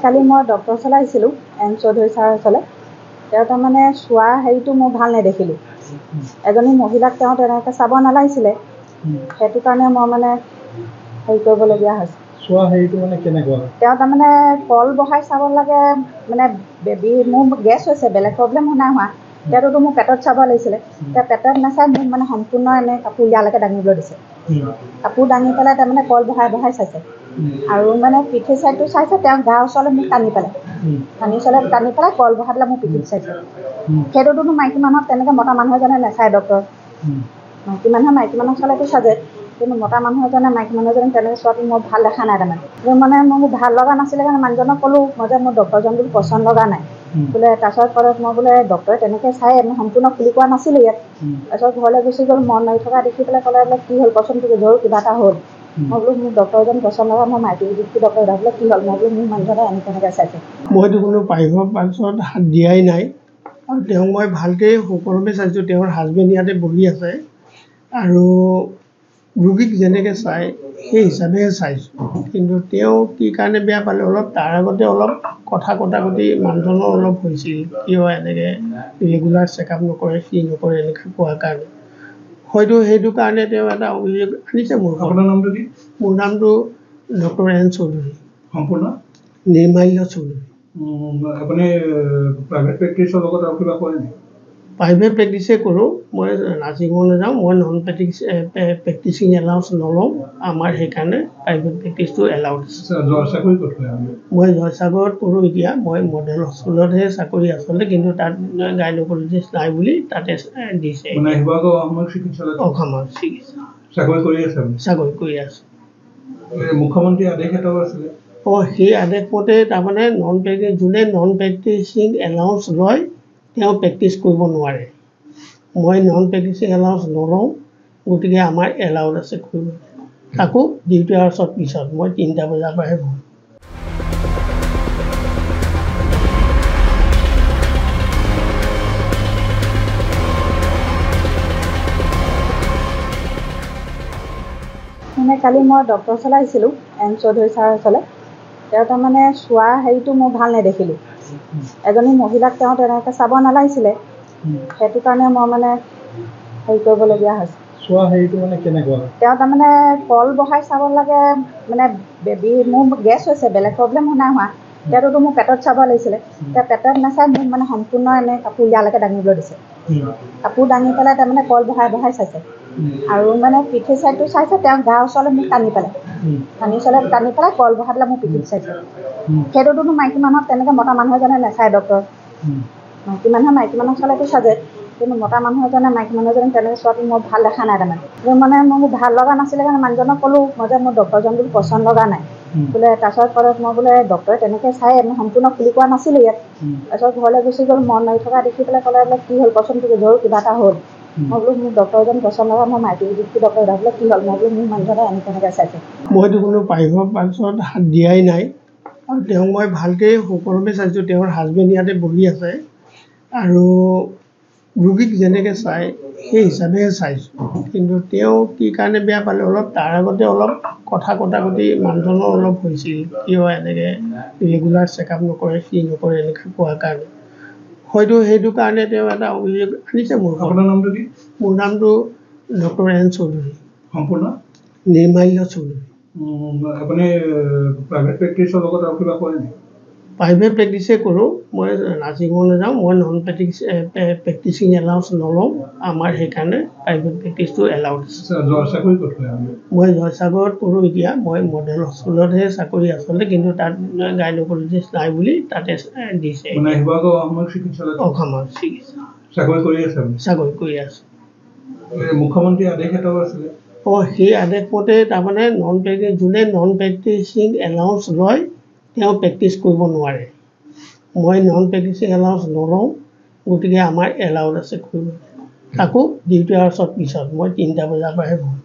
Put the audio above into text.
কালি মই ডক্টৰ ওচৰলৈ আহিছিলোঁ এন চৌধুৰী ছাৰৰ ওচৰলৈ। তেওঁ তাৰমানে চোৱা হেৰিটো মই ভাল নেদেখিলোঁ। এজনী মহিলাক তেওঁ তেনেকৈ চাব নালাগিছিলে, সেইটো কাৰণে মই মানে হেৰি কৰিবলগীয়া হৈছে। চোৱা হেৰিটো মানে কেনেকুৱা? তেওঁ তাৰমানে কল বহাই চাব লাগে, মানে মোৰ গেছ হৈছে, বেলেগ প্ৰব্লেম নাই হোৱা। তেওঁতো মোৰ পেটত চাব লাগিছিলে, তেওঁ পেটত নাচাই মোক মানে সম্পূৰ্ণ এনে কাপোৰ ইয়ালৈকে দাঙিবলৈ দিছে। কাপোৰ দাঙি পেলাই তাৰমানে কল বহাই চাইছে আৰু মানে পিঠি চাইডটো চাইছে, তেওঁ গাৰ ওচৰলৈ মোক টানি পেলাই কল বহাই পেলাই মোৰ পিঠিত চাইছে। সেইটোতো মাইকী মানুহক তেনেকৈ মতা মানুহ এজনে নাচায় ডক্টৰ। মাইকী মানুহক চালেতো চাজে, কিন্তু মতা মানুহ এজনে মাইকী মানুহ এজনে তেনেকৈ চোৱাটো মই ভাল দেখা নাই। তাৰমানে মোৰ ভাল লগা নাছিলে কাৰণে মানুহজনক ক'লোঁ মই যে মোৰ ডক্টৰজন বোলো পচন্দ লগা নাই বোলে। তাৰপিছত ক'লে মই বোলে ডক্টৰে তেনেকৈ চাই মই সম্পূৰ্ণ খুলি কোৱা নাছিলোঁ ইয়াত। তাৰপিছত ঘৰলৈ গুচি গ'ল, মন মাৰি থকা দেখি পেলাই ক'লে বোলে কি হ'ল কচোন, তোৰ কিবা এটা হ'ল। মই বোলো মোৰ ডক্টৰজন পচন্দ লগা, মই মাইকী ডক্টৰ বোলে কি হ'ল, মই বোলো মোৰ মানুহজনে এনেকৈ চাইছে। মইতো কোনো প্ৰাইভেট পাৰ্চত হাত দিয়াই নাই আৰু তেওঁক মই ভালকৈ সকলোকে চাইছোঁ। তেওঁৰ হাজবেণ্ড ইয়াতে বহি আছে আৰু ৰোগীক যেনেকৈ চায় সেই হিচাপেহে চাইছোঁ। কিন্তু তেওঁ কি কাৰণে বেয়া পালে, অলপ তাৰ আগতে অলপ কথা কটাকটি মানুহজনৰ অলপ হৈছিল, কিয় এনেকৈ ৰেগুলাৰ চেকআপ নকৰে, কি নকৰে এনেকৈ কোৱাৰ কাৰণে। হয়তো সেইটো কাৰণে তেওঁ এটা অভিযোগ আনিছে মোৰ। আপোনাৰ নামটো কি? মোৰ নামটো ডক্টৰ এন চৌধুৰী। সম্পূৰ্ণ নিৰ্মাল্য চৌধুৰী। আপুনি প্ৰাইভেট প্ৰেক্টিছৰ লগত আৰু কিবা কৰে নেকি? প্ৰাইভেট প্ৰেক্টিছে কৰোঁ, মই নাৰ্ছিঙত নাযাওঁ, মই নন প্ৰেক্টিচিং এলাউঞ্চ নলওঁ। আমাৰ সেইকাৰণে প্ৰাইভেট প্ৰেক্টিছটো এলাউড আছে। চাকৰি ক'ত কৰে? মই জয়সাগৰত কৰোঁ এতিয়া, মই মডেল হস্পিটেলতহে চাকৰি আচলতে, কিন্তু তাত গাইনকলজিষ্ট নাই বুলি তাতে দিছে। মানে শিৱসাগৰ অসামৰিক চিকিৎসালয়? অসামৰিক চিকিৎসা। চাকৰি কৰি আছে? চাকৰি কৰি আছোঁ। মুখ্যমন্ত্ৰী আদেশ এটাও আছিলে? সেই আদেশ মতে তাৰমানে যোনে নন প্ৰেক্টিচিং এলাউঞ্চ লয় তেওঁ প্ৰেক্টিছ কৰিব নোৱাৰে। মই নন প্ৰেক্টিচিং এলাউঞ্চ নলওঁ, গতিকে আমাৰ এলাউড আছে কৰিব। তাকো ডিউটি আৱাৰ্ছৰ পিছত, মই 3টা বজাৰ পৰাহে বহোঁ। কালি মই ডক্টৰ ওচৰলৈ আহিছিলোঁ এন চৌধুৰী ছাৰৰ ওচৰলৈ। তেওঁ তাৰমানে চোৱা হেৰিটো মই ভাল নেদেখিলোঁ। এজনী মহিলাক তেওঁ তেনেকৈ চাব নালাগিছিলে, সেইটো কাৰণে মই মানে হেৰি কৰিবলগীয়া হৈছে। চোৱা হেৰিটো মানে কেনেকুৱা? তেওঁ তাৰমানে কল বহাই চাব লাগে, মানে মোৰ গেছ হৈছে, বেলেগ প্ৰব্লেম নাই হোৱা। তেওঁতো মোৰ পেটত চাব লাগিছিলে, তেওঁ পেটত নাচাই মোক মানে সম্পূৰ্ণ এনে কাপোৰ ইয়ালৈকে দাঙিবলৈ দিছে। কাপোৰ দাঙি পেলাই তাৰমানে কল বহাই চাইছে আৰু মানে পিঠি চাইডটো চাইছে, তেওঁ গাৰ ওচৰলৈ মোক টানি পেলাই কল বহাই পেলাই মোৰ পিঠিত চাইছে। সেইটোতো মাইকী মানুহক তেনেকৈ মতা মানুহ এজনে নাচায় ডক্টৰ। মাইকী মানুহক চালেতো চাজে, কিন্তু মতা মানুহ এজনে মাইকী মানুহ এজনে তেনেকৈ চোৱাটো মই ভাল দেখা নাই। তাৰমানে মোৰ ভাল লগা নাছিলে কাৰণে মানুহজনক ক'লোঁ মই যে মোৰ ডক্টৰজন বোলো পচন্দ লগা নাই বোলে। তাৰপিছত ক'লে মই বোলে ডক্টৰে তেনেকৈ চাই মই সম্পূৰ্ণ খুলি কোৱা নাছিলোঁ ইয়াত। তাৰপিছত ঘৰলৈ গুচি গ'ল, মন মাৰি থকা দেখি পেলাই ক'লে বোলে কি হ'ল কচোন, তোৰ কিবা এটা হ'ল। মই বোলো মোৰ ডক্টৰজন পচন্দ লগা, মই মাইকী ডক্টৰ বোলে কি হ'ল, মই বোলো মোৰ মানুহজনে এনেকৈ চাইছে। মইতো কোনো প্ৰাইভেট পাৰ্চত হাত দিয়াই নাই আৰু তেওঁক মই ভালকৈ সকলোকে চাইছোঁ। তেওঁৰ হাজবেণ্ড ইয়াতে বহি আছে আৰু ৰোগীক যেনেকৈ চায় সেই হিচাপেহে চাইছোঁ। কিন্তু তেওঁ কি কাৰণে বেয়া পালে, অলপ তাৰ আগতে অলপ কথা কটাকটি মানুহজনৰ অলপ হৈছিল, কিয় এনেকৈ ৰেগুলাৰ চেকআপ নকৰে, কি নকৰে এনেকৈ কোৱাৰ কাৰণে। হয়তো সেইটো কাৰণে তেওঁ এটা অভিযোগ আনিছে মোৰ। আপোনাৰ নামটো কি? মোৰ নামটো ডক্টৰ এন চৌধুৰী। সম্পূৰ্ণ নিৰ্মাল্য চৌধুৰী। আপুনি প্ৰাইভেট প্ৰেক্টিছৰ লগত আৰু কিবা কৰে নেকি? প্ৰাইভেট প্ৰেক্টিছে কৰোঁ, মই নাৰ্ছিঙত নাযাওঁ, মই নন প্ৰেক্টিচিং এলাউঞ্চ নলওঁ। আমাৰ সেইকাৰণে প্ৰাইভেট প্ৰেক্টিছটো এলাউড আছে। চাকৰি ক'ত কৰে? মই জয়সাগৰত কৰোঁ এতিয়া, মই মডেল হস্পিটেলতহে চাকৰি আচলতে, কিন্তু তাত গাইনকলজিষ্ট নাই বুলি তাতে দিছে। মানে শিৱসাগৰ অসামৰিক চিকিৎসালয়? অসামৰিক চিকিৎসা। চাকৰি কৰি আছে? চাকৰি কৰি আছোঁ। মুখ্যমন্ত্ৰী আদেশ এটাও আছিলে? সেই আদেশ মতে তাৰমানে যোনে নন প্ৰেক্টিচিং এলাউঞ্চ লয় তেওঁ প্ৰেক্টিছ কৰিব নোৱাৰে। মই নন প্ৰেক্টিচিং এলাউঞ্চ নলওঁ, গতিকে আমাৰ এলাউড আছে কৰিব। তাকো ডিউটি আৱাৰ্ছৰ পিছত, মই 3টা বজাৰ পৰাহে বহোঁ।